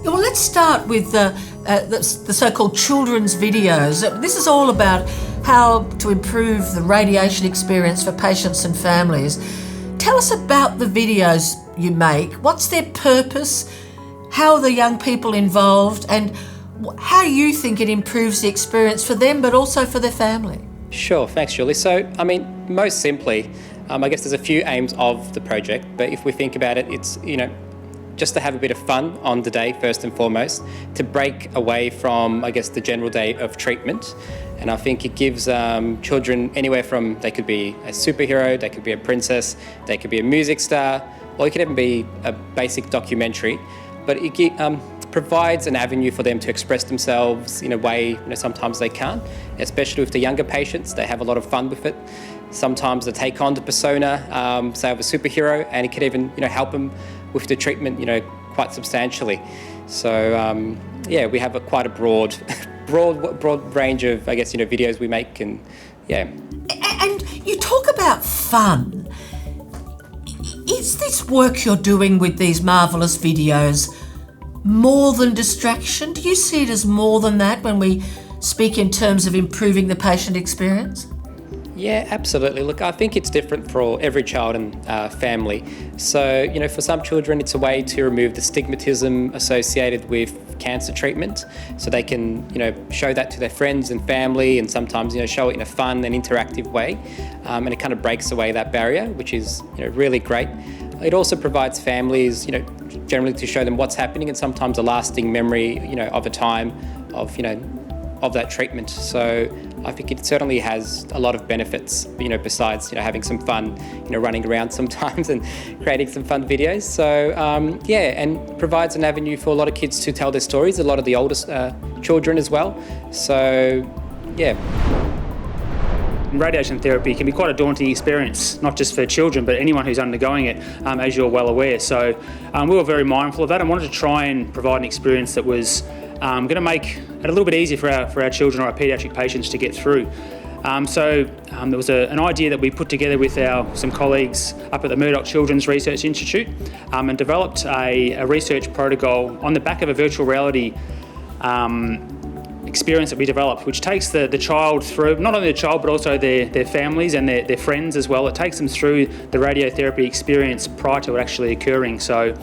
Well, let's start with the so-called children's videos. This is all about how to improve the radiation experience for patients and families. Tell us about the videos you make. What's their purpose? How are the young people involved? And how you think it improves the experience for them, but also for their family? Sure, thanks, Julie. So, most simply, I guess there's a few aims of the project, but if we think about it, it's, just to have a bit of fun on the day, first and foremost, to break away from, I guess, the general day of treatment. And I think it gives children anywhere from, they could be a superhero, they could be a princess, they could be a music star, or it could even be a basic documentary. But it provides an avenue for them to express themselves in a way sometimes they can't, especially with the younger patients. They have a lot of fun with it. Sometimes they take on the persona, say, of a superhero, and it could even help them with the treatment quite substantially. So we have quite a broad range of, I guess, videos we make, and yeah. And you talk about fun. Is this work you're doing with these marvellous videos more than distraction? Do you see it as more than that when we speak in terms of improving the patient experience? Yeah, absolutely. Look, I think it's different for every child and family. So, for some children, it's a way to remove the stigmatism associated with cancer treatment. So they can, show that to their friends and family, and sometimes, show it in a fun and interactive way. And it kind of breaks away that barrier, which is, really great. It also provides families, generally to show them what's happening, and sometimes a lasting memory, of a time of that treatment. So I think it certainly has a lot of benefits, besides, having some fun, running around sometimes and creating some fun videos. So, and provides an avenue for a lot of kids to tell their stories, a lot of the oldest children as well. So, yeah. Radiation therapy can be quite a daunting experience, not just for children, but anyone who's undergoing it, as you're well aware. So we were very mindful of that and wanted to try and provide an experience that was going to make it a little bit easier for our children or our paediatric patients to get through. There was an idea that we put together with some colleagues up at the Murdoch Children's Research Institute and developed a research protocol on the back of a virtual reality experience that we developed, which takes the child through, not only the child but also their families and their friends as well. It takes them through the radiotherapy experience prior to it actually occurring. So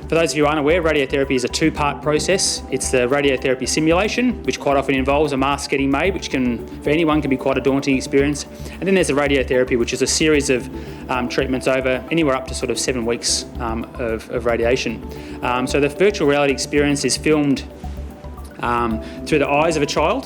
for those of you who aren't aware, radiotherapy is a two-part process. It's the radiotherapy simulation, which quite often involves a mask getting made, which for anyone can be quite a daunting experience. And then there's the radiotherapy, which is a series of treatments over anywhere up to sort of 7 weeks of radiation. So the virtual reality experience is filmed through the eyes of a child.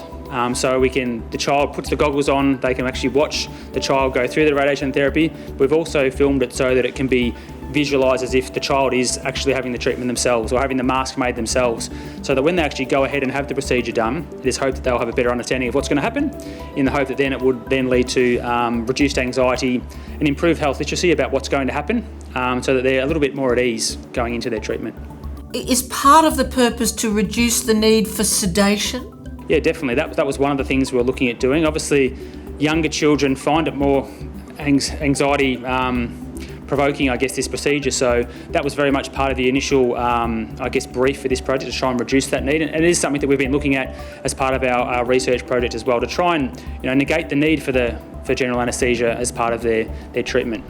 So the child puts the goggles on, they can actually watch the child go through the radiation therapy. We've also filmed it so that it can be visualised as if the child is actually having the treatment themselves or having the mask made themselves, so that when they actually go ahead and have the procedure done, it is hoped that they'll have a better understanding of what's going to happen, in the hope that then it would then lead to reduced anxiety and improved health literacy about what's going to happen, so that they're a little bit more at ease going into their treatment. Is part of the purpose to reduce the need for sedation? Yeah, definitely. That was one of the things we were looking at doing. Obviously, younger children find it more anxiety provoking, I guess, this procedure. So that was very much part of the initial, brief for this project, to try and reduce that need. And it is something that we've been looking at as part of our research project as well, to try and negate the need for general anaesthesia as part of their treatment.